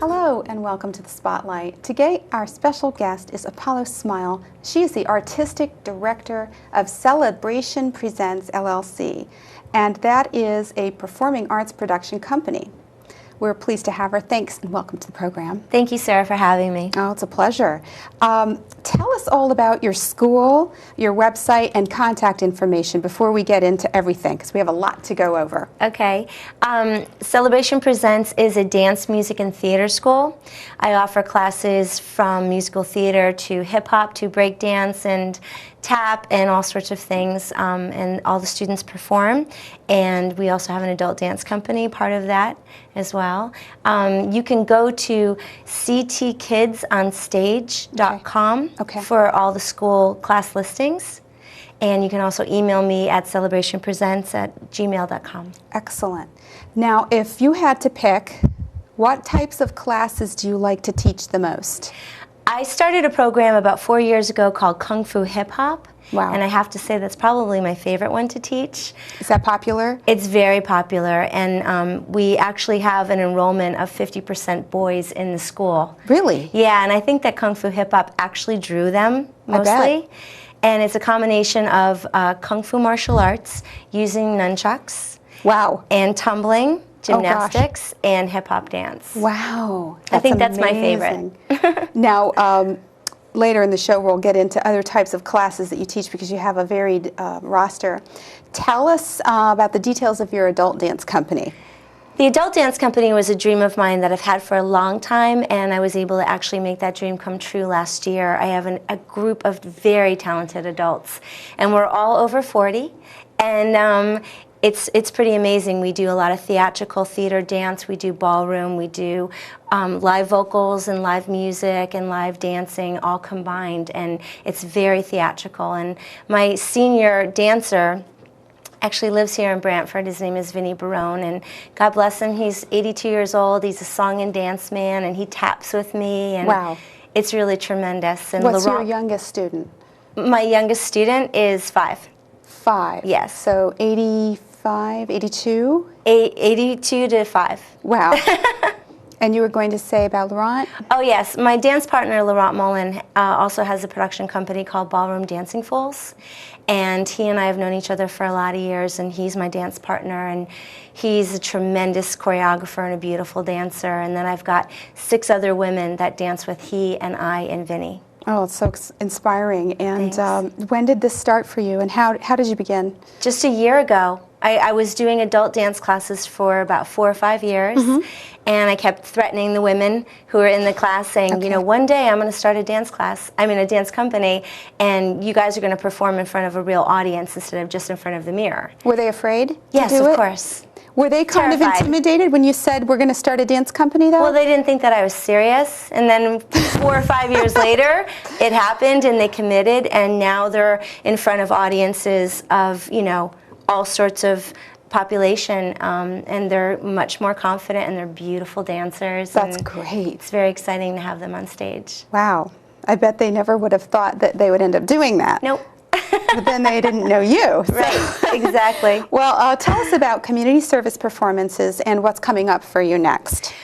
Hello and welcome to the Spotlight. Today our special guest is Apollo Smile. She is the Artistic Director of Celebration Presents LLC, and that is a performing arts production company. We're pleased to have her. Thanks and welcome to the program. Thank you, Sarah, for having me. Oh, it's a pleasure. Tell us all about your school, your website, and contact information before we get into everything, because we have a lot to go over. Okay. Celebration Presents is a dance, music, and theater school. I offer classes from musical theater to hip-hop to breakdance and tap and all sorts of things, and all the students perform. And we also have an adult dance company, part of that as well. You can go to ctkidsonstage.com for all the school class listings. And you can also email me at celebrationpresents@gmail.com. Excellent. Now, if you had to pick, what types of classes do you like to teach the most? I started a program about 4 years ago called Kung Fu Hip Hop. Wow. And I have to say that's probably my favorite one to teach. Is that popular? It's very popular, and we actually have an enrollment of 50% boys in the school. Really? Yeah, and I think that Kung Fu Hip Hop actually drew them mostly. I bet. And it's a combination of Kung Fu martial arts using nunchucks. Wow. And tumbling, gymnastics, and hip-hop dance. Wow. I think that's my favorite. Now, later in the show, we'll get into other types of classes that you teach because you have a varied roster. Tell us about the details of your adult dance company. The adult dance company was a dream of mine that I've had for a long time, and I was able to actually make that dream come true last year. I have a group of very talented adults, and we're all over 40, and it's pretty amazing. We do a lot of theatrical theater dance, we do ballroom, we do live vocals and live music and live dancing all combined, and it's very theatrical. And my senior dancer actually lives here in Brantford. His name is Vinny Barone, and God bless him, he's 82 years old. He's a song and dance man, and he taps with me, and wow. It's really tremendous. And what's your youngest student? My youngest student is 5. 5? Yes. So 85, 82? 82 to 5. Wow. And you were going to say about Laurent? Oh yes, my dance partner Laurent Mullen also has a production company called Ballroom Dancing Fools, and he and I have known each other for a lot of years, and he's my dance partner, and he's a tremendous choreographer and a beautiful dancer. And then I've got 6 other women that dance with he and I and Vinny. Oh, it's so inspiring. And when did this start for you, and how did you begin? Just a year ago. I was doing adult dance classes for about 4 or 5 years, and I kept threatening the women who were in the class, saying, you know, one day I'm going to start a dance class, a dance company, and you guys are going to perform in front of a real audience instead of just in front of the mirror. Were they afraid? Yes, to do of it? course. Were they kind of intimidated when you said we're going to start a dance company, though? Well, they didn't think that I was serious, and then 4 or 5 years later, it happened, and they committed, and now they're in front of audiences of, you know, all sorts of population, and they're much more confident, and they're beautiful dancers. That's great. It's very exciting to have them on stage. Wow. I bet they never would have thought that they would end up doing that. Nope. But then they didn't know you. So. Right, exactly. Well, tell us about community service performances and what's coming up for you next.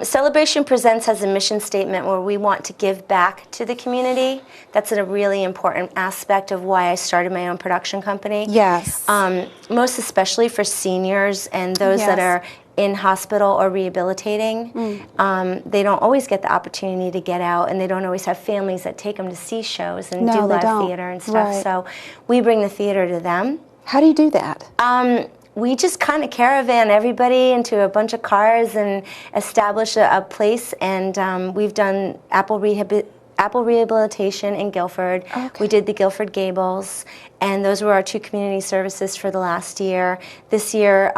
Celebration Presents has a mission statement where we want to give back to the community. That's a really important aspect of why I started my own production company. Yes. Most especially for seniors and those that are in hospital or rehabilitating. They don't always get the opportunity to get out, and they don't always have families that take them to see shows and do live theater and stuff. Right. So we bring the theater to them. How do you do that? We just kind of caravan everybody into a bunch of cars and establish a place, and we've done Apple Rehabilitation in Guilford. We did the Guilford Gables, and those were our 2 community services for the last year. This year,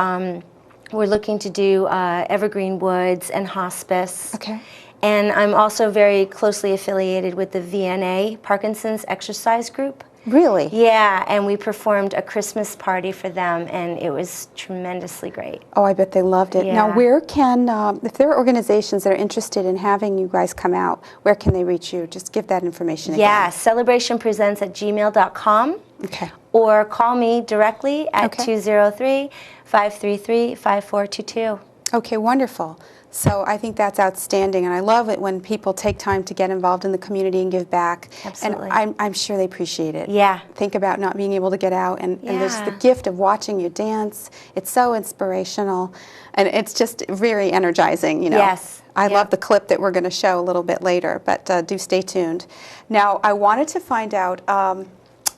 we're looking to do Evergreen Woods and hospice. Okay. And I'm also very closely affiliated with the VNA, Parkinson's Exercise Group. Really? Yeah, and we performed a Christmas party for them, and it was tremendously great. Oh, I bet they loved it. Yeah. Now, where can, if there are organizations that are interested in having you guys come out, where can they reach you? Just give that information again. Yeah, celebrationpresents@gmail.com. Okay. Or call me directly at 203-533-5422. Okay, wonderful. So I think that's outstanding, and I love it when people take time to get involved in the community and give back. Absolutely. And I'm sure they appreciate it. Yeah. Think about not being able to get out, and there's the Yeah. gift of watching you dance. It's so inspirational, and it's just very energizing, you know. Yes. I Yep. love the clip that we're going to show a little bit later, but do stay tuned. Now, I wanted to find out,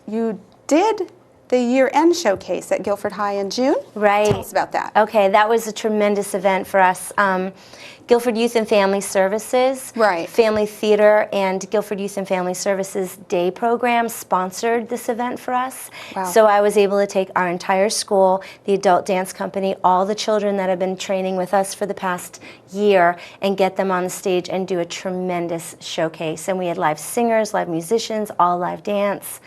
you did the year-end showcase at Guilford High in June. Right. Tell us about that. Okay, that was a tremendous event for us. Guilford Youth and Family Services, Right. Family Theater, and Guilford Youth and Family Services Day program sponsored this event for us. Wow. So I was able to take our entire school, the adult dance company, all the children that have been training with us for the past year, and get them on the stage and do a tremendous showcase. And we had live singers, live musicians, all live dance.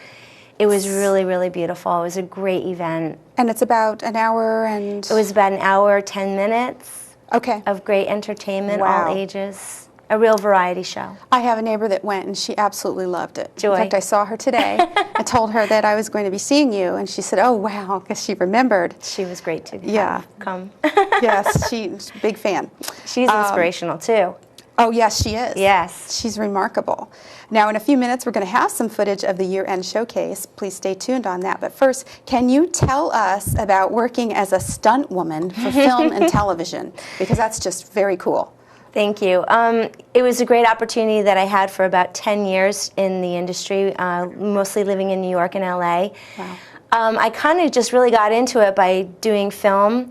It was really, really beautiful. It was a great event. And it's about an hour and... It was about an hour, 10 minutes Okay. of great entertainment, Wow. all ages. A real variety show. I have a neighbor that went, and she absolutely loved it. Joy. In fact, I saw her today. I told her that I was going to be seeing you, and she said, oh, wow, because she remembered. She was great to Yeah. come. Yes, she's a big fan. She's inspirational too. Oh, yes, she is. Yes. She's remarkable. Now, in a few minutes, we're going to have some footage of the year-end showcase. Please stay tuned on that. But first, can you tell us about working as a stunt woman for film and television? Because that's just very cool. Thank you. It was a great opportunity that I had for about 10 years in the industry, mostly living in New York and LA. Wow. I kind of just really got into it by doing film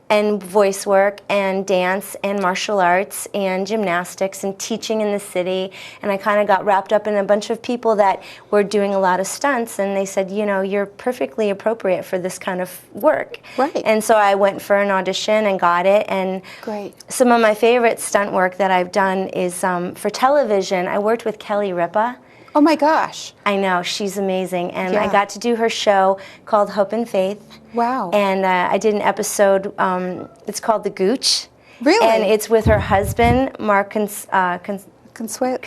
and voice work and dance and martial arts and gymnastics and teaching in the city, and I kind of got wrapped up in a bunch of people that were doing a lot of stunts, and they said, you know, you're perfectly appropriate for this kind of work. Right. And so I went for an audition and got it. And Great. some of my favorite stunt work that I've done is for television. I worked with Kelly Ripa. Oh, my gosh. I know, she's amazing, and Yeah. I got to do her show called Hope and Faith. Wow. And I did an episode, it's called The Gooch. Really? And it's with her husband, Mark Consuelo,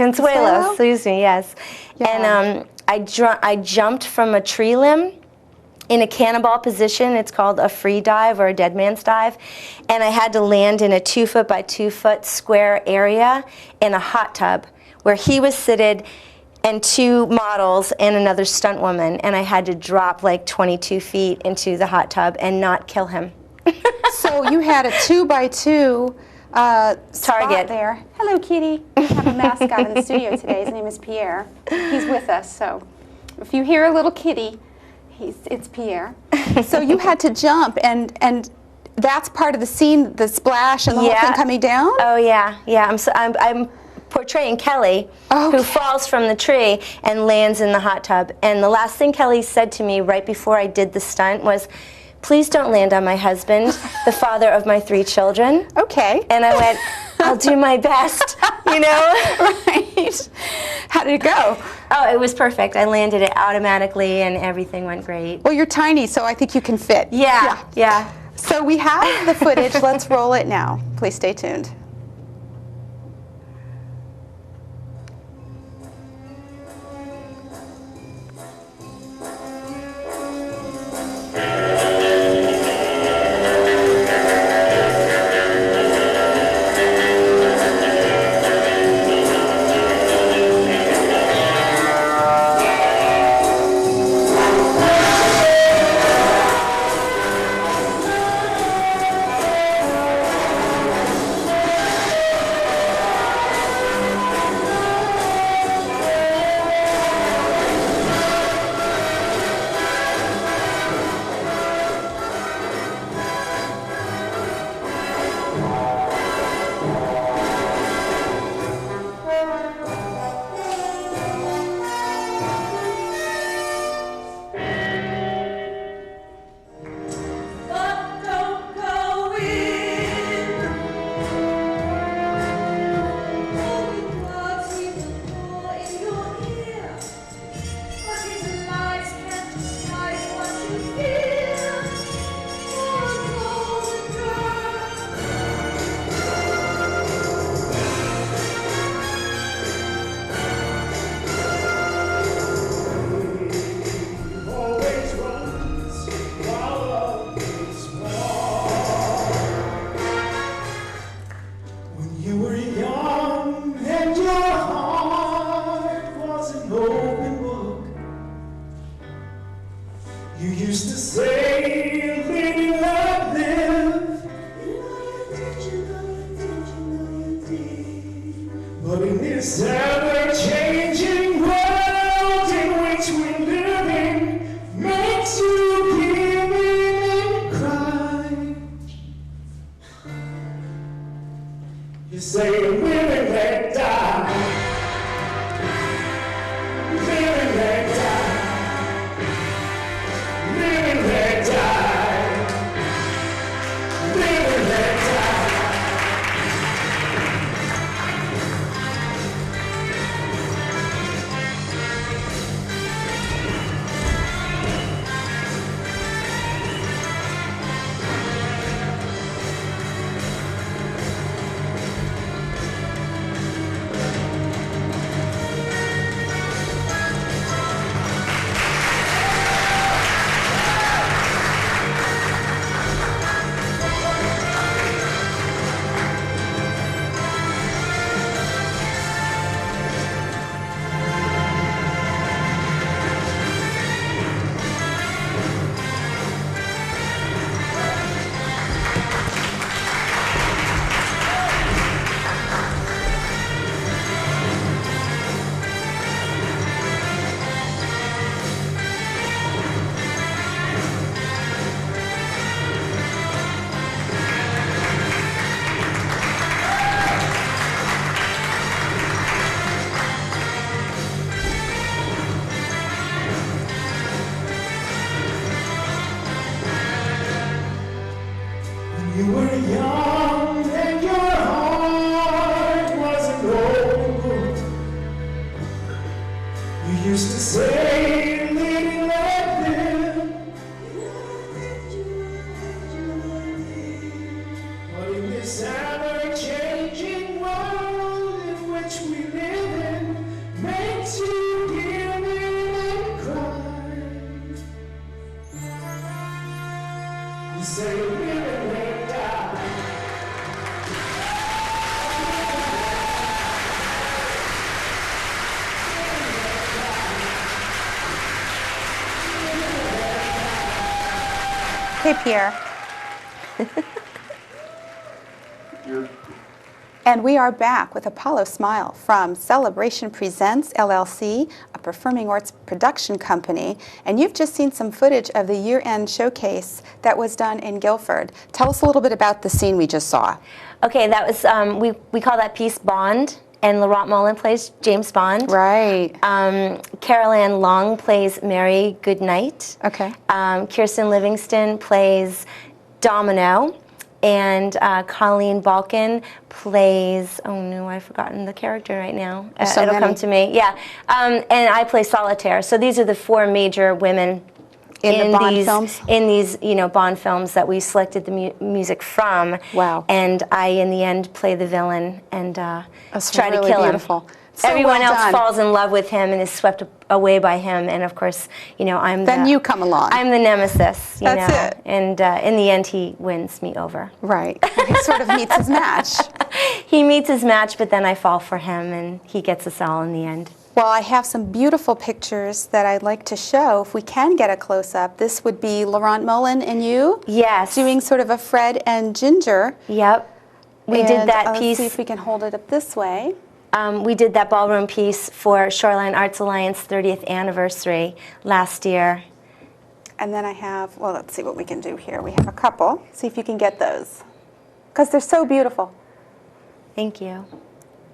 excuse me, yes. Yeah. And I jumped from a tree limb in a cannonball position. It's called a free dive or a dead man's dive. And I had to land in a 2-foot by 2-foot square area in a hot tub where he was seated and 2 models and another stunt woman, and I had to drop like 22 feet into the hot tub and not kill him. So you had a 2x2 spot Target. there. Hello, kitty. We have a mascot in the studio today. His name is Pierre. He's with us, so if you hear a little kitty, it's Pierre. So you had to jump, and that's part of the scene, the splash and the whole thing coming down? Oh yeah, yeah. I'm portraying Kelly, who falls from the tree and lands in the hot tub. And the last thing Kelly said to me right before I did the stunt was, please don't land on my husband, the father of my 3 children. Okay. And I went, I'll do my best, you know? Right. How did it go? Oh, it was perfect. I landed it automatically and everything went great. Well, you're tiny, so I think you can fit. Yeah. So we have the footage. Let's roll it now. Please stay tuned. But in this ever-changing world in which we're living, makes you give in and cry. You say live and let die. Live and let die. Live and let die. Live and let die. You were young and your heart was an open book. You used to say, live and let live. But in this ever-changing world in which we live in, makes you give in and cry. You say, live and let die. Hey, Pierre. And we are back with Apollo Smile from Celebration Presents, LLC, a performing arts production company. And you've just seen some footage of the year-end showcase that was done in Guilford. Tell us a little bit about the scene we just saw. Okay, that was, we call that piece Bond, and Laurent Mullen plays James Bond. Right. Carol Ann Long plays Mary Goodnight. Okay. Kirsten Livingston plays Domino. And Colleen Balkin plays, oh no, I've forgotten the character right now. So it'll many. come to me, yeah. And I play Solitaire. So these are the four major women In the Bond films? In these, Bond films that we selected the music from. Wow. And I, in the end, play the villain and That's try really to kill beautiful. him. So Everyone well else done. falls in love with him and is swept away by him. And of course, I'm Then you come along. I'm the nemesis, That's know. it. And in the end, he wins me over. Right. He sort of meets his match. He meets his match, but then I fall for him, and he gets us all in the end. Well, I have some beautiful pictures that I'd like to show. If we can get a close-up, this would be Laurent Mullen and you. Yes. Doing sort of a Fred and Ginger. Yep. We did that Let's piece. see if we can hold it up this way. We did that ballroom piece for Shoreline Arts Alliance 30th anniversary last year. And then I have, well, let's see what we can do here. We have a couple. See if you can get those. Because they're so beautiful. Thank you.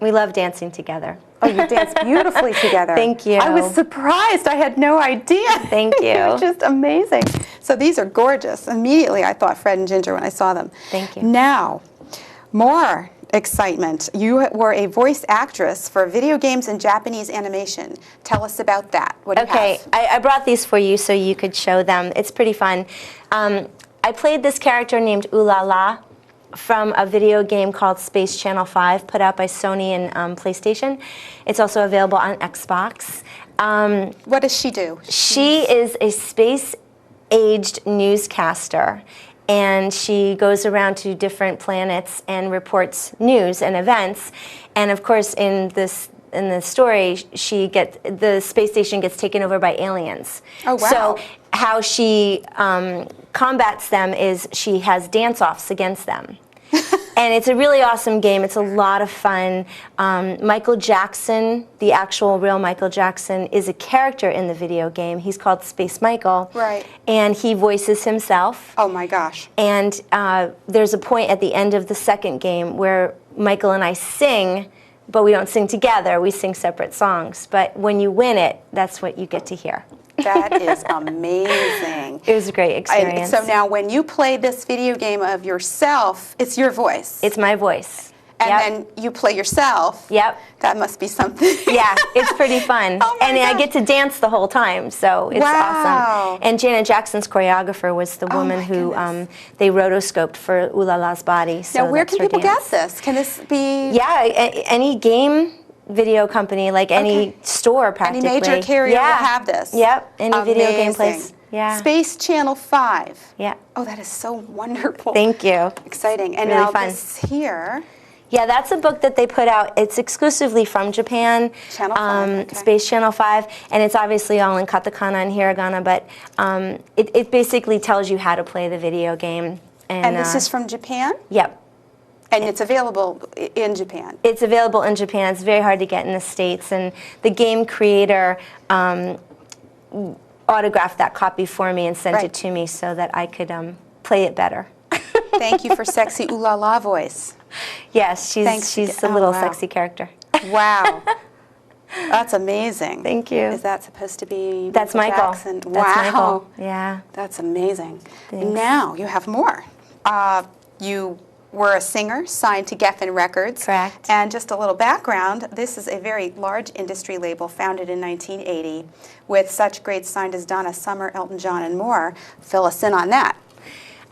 We love dancing together. Oh, you dance beautifully together. Thank you. I was surprised. I had no idea. Thank you. It was just amazing. So these are gorgeous. Immediately I thought Fred and Ginger when I saw them. Thank you. Now, more excitement. You were a voice actress for video games and Japanese animation. Tell us about that. What do you Okay, have? I brought these for you so you could show them. It's pretty fun. I played this character named Ulala from a video game called Space Channel 5, put out by Sony and PlayStation. It's also available on Xbox. What does she do? She is a space-aged newscaster, and she goes around to different planets and reports news and events. And of course, in the story, the space station gets taken over by aliens. Oh, wow. So how she combats them is she has dance-offs against them. And it's a really awesome game. It's a lot of fun. Michael Jackson, the actual real Michael Jackson, is a character in the video game. He's called Space Michael. Right. And he voices himself. Oh my gosh. And there's a point at the end of the second game where Michael and I sing, but we don't sing together. We sing separate songs. But when you win it, that's what you get to hear. That is amazing. It was a great experience. So now when you play this video game of yourself, it's your voice. It's my voice. And Yep. then you play yourself. Yep. That must be something. Yeah, it's pretty fun. Oh my and I gosh. get to dance the whole time, so it's Wow. awesome. And Janet Jackson's choreographer was the woman my who goodness. they rotoscoped for Ooh La La's body. So Now, where that's can her people dance. get this? Can this be Yeah, any game video company, like any Okay. store any practically. major carrier yeah. will have this? Yep, any video game Amazing. place. Yeah. Space Channel 5. Yeah. Oh, that is so wonderful. Thank you. Exciting. And Really now fun. this here. Yeah, that's a book that they put out. It's exclusively from Japan. Channel 5, okay. Space Channel 5, and it's obviously all in katakana and hiragana, but it basically tells you how to play the video game. And this is from Japan? Yep. And it's available in Japan. It's available in Japan. It's very hard to get in the States, and the game creator autographed that copy for me and sent Right. it to me so that I could play it better. Thank you for sexy ooh la la voice. Yes, Thanks. she's a Oh, little wow. sexy character. Wow. That's amazing. Thank you. Is that supposed to be That's Michael. Jackson? That's Wow. Michael. Yeah. That's amazing. Thanks. Now you have more. You were a singer signed to Geffen Records. Correct. And just a little background, this is a very large industry label founded in 1980 with such great signs as Donna Summer, Elton John, and more. Fill us in on that.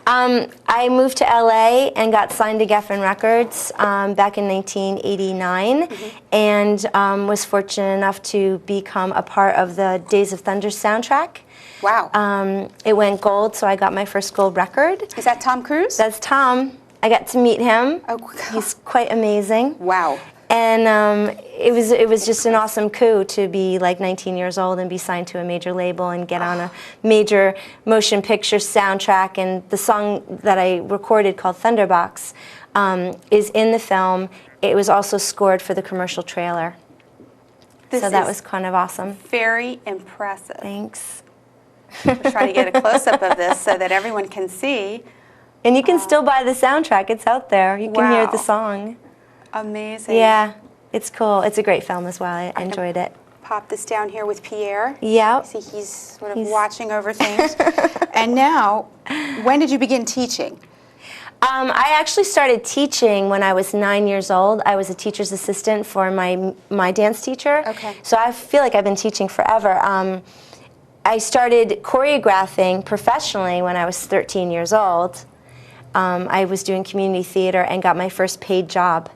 I moved to LA and got signed to Geffen Records back in 1989, and was fortunate enough to become a part of the Days of Thunder soundtrack. Wow. It went gold, so I got my first gold record. Is that Tom Cruise? That's Tom. I got to meet him. Oh, God. He's quite amazing. Wow. And it was just an awesome coup to be like 19 years old and be signed to a major label and get on a major motion picture soundtrack. And the song that I recorded called Thunderbox is in the film. It was also scored for the commercial trailer. This So that is was kind of awesome. very impressive. Thanks. We're trying to get a close-up of this so that everyone can see. And you can still buy the soundtrack. It's out there. You can hear Wow. the song. Amazing. Yeah, it's cool. It's a great film as well. I enjoyed it. Pop this down here with Pierre. Yep. See, he's sort of watching over things. And now, when did you begin teaching? I actually started teaching when I was 9 years old. I was a teacher's assistant for my dance teacher. Okay. So I feel like I've been teaching forever. I started choreographing professionally when I was 13 years old. I was doing community theater and got my first paid job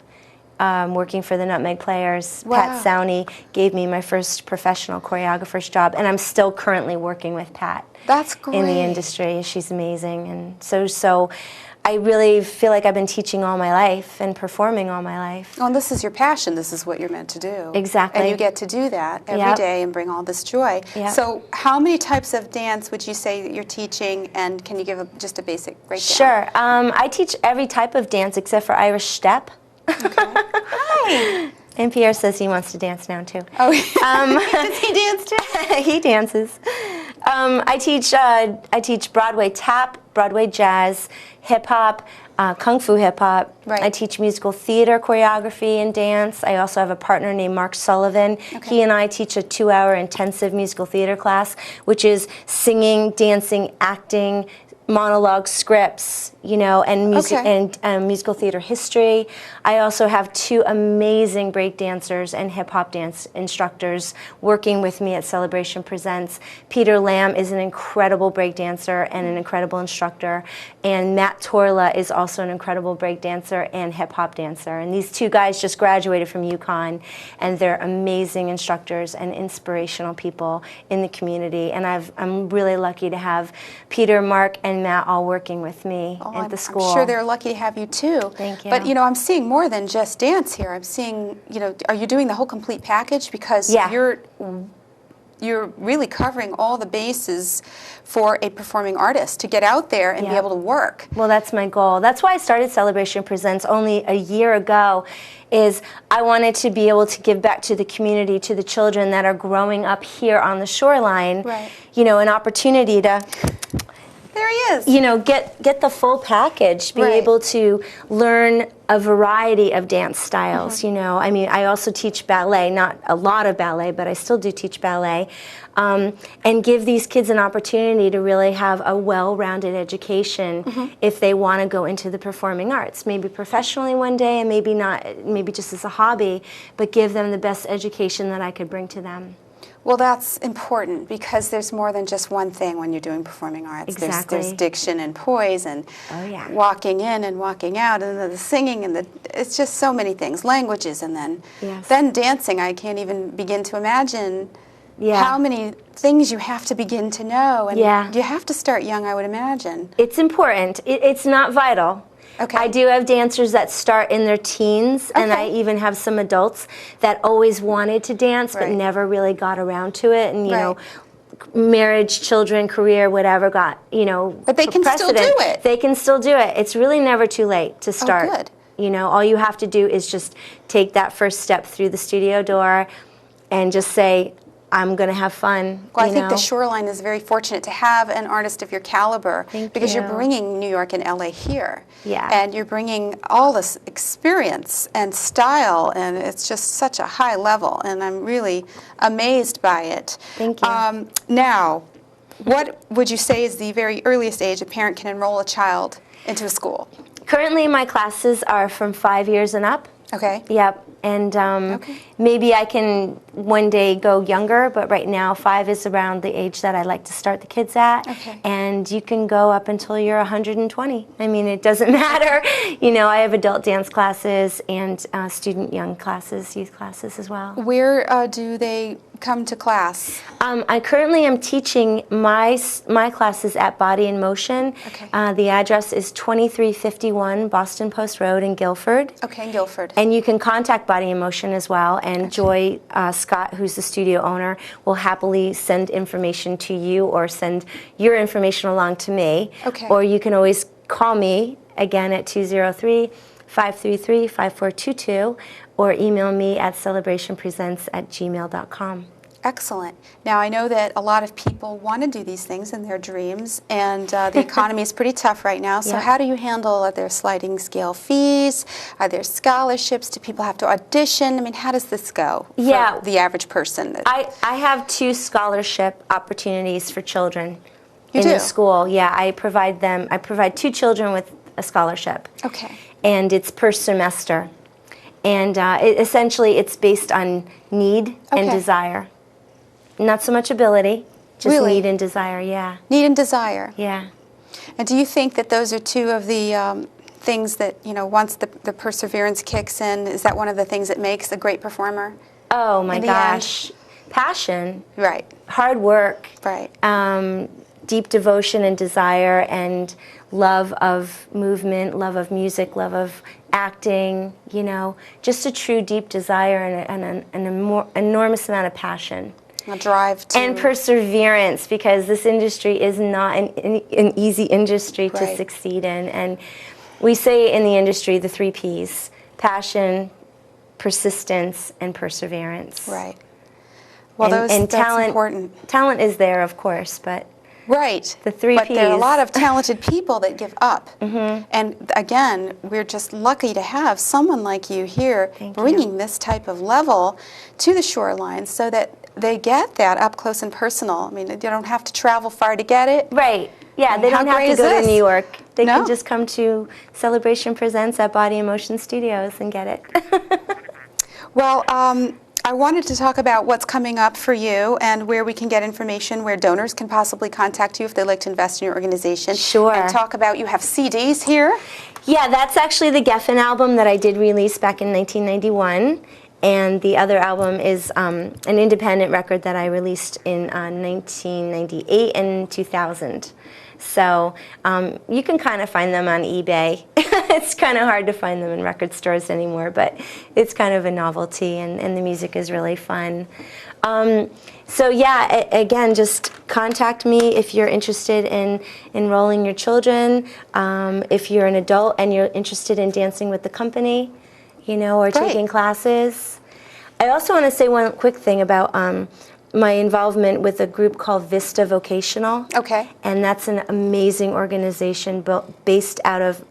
working for the Nutmeg Players. Wow. Pat Sowney gave me my first professional choreographer's job, and I'm still currently working with Pat. That's great. In the industry. She's amazing. And so I really feel like I've been teaching all my life and performing all my life. Well, and this is your passion. This is what you're meant to do. Exactly. And you get to do that every day Yep. and bring all this joy. Yep. So how many types of dance would you say that you're teaching, and can you give just a basic breakdown? Sure. I teach every type of dance except for Irish step. Hi. And Pierre says he wants to dance now too. Oh, does he dance too? He dances. I teach Broadway tap, Broadway jazz, hip hop, kung fu hip hop. Right. I teach musical theater choreography and dance. I also have a partner named Mark Sullivan. Okay. He and I teach a 2-hour intensive musical theater class, which is singing, dancing, acting, monologue scripts, and music Okay. and musical theater history. I also have 2 amazing break dancers and hip hop dance instructors working with me at Celebration Presents. Peter Lamb is an incredible break dancer and an incredible instructor, and Matt Torla is also an incredible break dancer and hip hop dancer. And these 2 guys just graduated from UConn, and they're amazing instructors and inspirational people in the community. And I'm really lucky to have Peter, Mark, and Matt all working with me at the school. I'm sure they're lucky to have you too. Thank you. But I'm seeing more than just dance here. I'm seeing, are you doing the whole complete package? Because Yeah. you're you're really covering all the bases for a performing artist to get out there and be able to work. Well, that's my goal. That's why I started Celebration Presents only a year ago, is I wanted to be able to give back to the community, to the children that are growing up here on the shoreline, Right. you know, an opportunity to, There he is. you know, get the full package, be Right. able to learn a variety of dance styles, you know. I mean, I also teach ballet, not a lot of ballet, but I still do teach ballet, and give these kids an opportunity to really have a well-rounded education if they want to go into the performing arts, maybe professionally one day and maybe not, maybe just as a hobby, but give them the best education that I could bring to them. Well, that's important because there's more than just one thing when you're doing performing arts. Exactly. There's diction and poise and Oh, yeah. walking in and walking out and the singing and it's just so many things, languages, and Yes. then dancing. I can't even begin to imagine Yeah. how many things you have to begin to know. And Yeah. you have to start young, I would imagine. It's important. It's not vital. Okay. I do have dancers that start in their teens, and I Okay. even have some adults that always wanted to dance but Right. never really got around to it. And, you Right. know, marriage, children, career, whatever got, you know, But they can still precedent. do it. They can still do it. It's really never too late to start. good. You know, all you have to do is just take that first step through the studio door and just say, I'm going to have fun. Well, I you think know? the Shoreline is very fortunate to have an artist of your caliber Thank because you. you're bringing New York and LA here. Yeah. And you're bringing all this experience and style, and it's just such a high level, and I'm really amazed by it. Thank you. Now, what would you say is the very earliest age a parent can enroll a child into a school? Currently, my classes are from 5 years and up. Okay. Yep, and maybe I can one day go younger, but right now 5 is around the age that I like to start the kids at. Okay. And you can go up until you're 120. I mean, it doesn't matter. You know, I have adult dance classes and student young classes, youth classes as well. Where do they come to class? I currently am teaching my classes at Body in Motion. Okay. The address is 2351 Boston Post Road in Guilford. Okay, in Guilford. And you can contact Body in Motion as well, and Joy Scott, who's the studio owner, will happily send information to you or send your information along to me. Okay. Or you can always call me, again, at 203-533-5422, or email me at celebrationpresents@gmail.com. Excellent. Now, I know that a lot of people want to do these things in their dreams, and the economy is pretty tough right now. So Yeah. how do you handle, are there sliding scale fees? Are there scholarships? Do people have to audition? I mean, how does this go for Yeah. the average person? I have 2 scholarship opportunities for children You in do? the school. Yeah, I provide 2 children with a scholarship. Okay. And it's per semester. And essentially, it's based on need and Okay. desire. Not so much ability, just Really? need and desire, yeah. Need and desire. Yeah. And do you think that those are 2 of the things that, you know, once the perseverance kicks in, is that one of the things that makes a great performer? Oh my In the gosh. Passion, Right. hard work, Right. deep devotion and desire, and love of movement, love of music, love of acting, you know, just a true deep desire and an enormous amount of passion. A drive to... And perseverance, because this industry is not an easy industry to Right. succeed in. And we say in the industry the 3 Ps: passion, persistence, and perseverance. Right. Well, And that's talent, important. Talent is there, of course, but Right. The 3 But there are a Ps. lot of talented people that give up. And again, we're just lucky to have someone like you here Thank you. bringing this type of level to the Shoreline so that they get that up close and personal. I mean, they don't have to travel far to get it. right. Yeah, And they how don't have great to is go this? to New York. They No. can just come to Celebration Presents at Body in Motion Studios and get it. Well, I wanted to talk about what's coming up for you and where we can get information, where donors can possibly contact you if they'd like to invest in your organization. Sure. And talk about, you have CDs here. Yeah, that's actually the Geffen album that I did release back in 1991. And the other album is an independent record that I released in 1998 and 2000. So you can kind of find them on eBay. It's kind of hard to find them in record stores anymore, but it's kind of a novelty, and the music is really fun. So yeah, again, just contact me if you're interested in enrolling your children, if you're an adult and you're interested in dancing with the company, you know, or Great. taking classes. I also want to say one quick thing about my involvement with a group called Vista Vocational. Okay. And that's an amazing organization based out of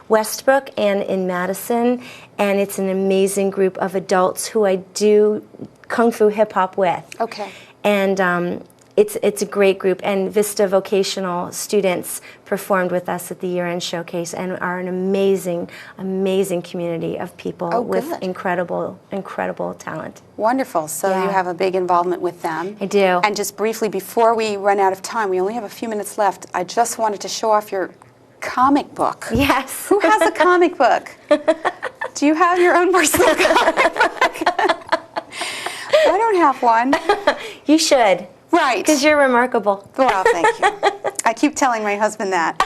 Westbrook and in Madison. And it's an amazing group of adults who I do Kung Fu Hip Hop with. Okay. And it's a great group. And Vista Vocational students performed with us at the year-end showcase and are an amazing, amazing community of people with good. incredible talent. Wonderful. So Yeah. you have a big involvement with them. I do. And just briefly, before we run out of time, we only have a few minutes left, I just wanted to show off your comic book. Yes. Who has a comic book? Do you have your own personal comic book? I don't have one. You should. Right. Because you're remarkable. Well, thank you. I keep telling my husband that.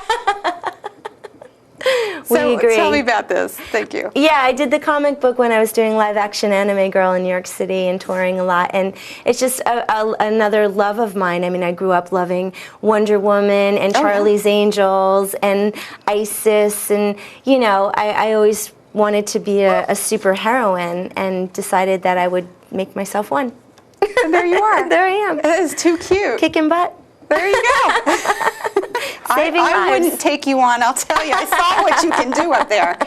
We So agree. tell me about this. Thank you. Yeah, I did the comic book when I was doing live action Anime Girl in New York City and touring a lot, and it's just another love of mine. I mean, I grew up loving Wonder Woman and Charlie's Angels and Isis, and you know, I always wanted to be a super heroine and decided that I would make myself one. And there you are. There I am. That is too cute. Kicking butt. There you go. Saving I lives. wouldn't take you on, I'll tell you. I saw what you can do up there.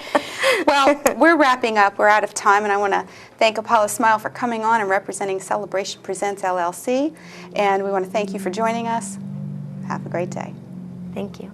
Well, we're wrapping up. We're out of time, and I want to thank Apollo Smile for coming on and representing Celebration Presents LLC. And we want to thank you for joining us. Have a great day. Thank you.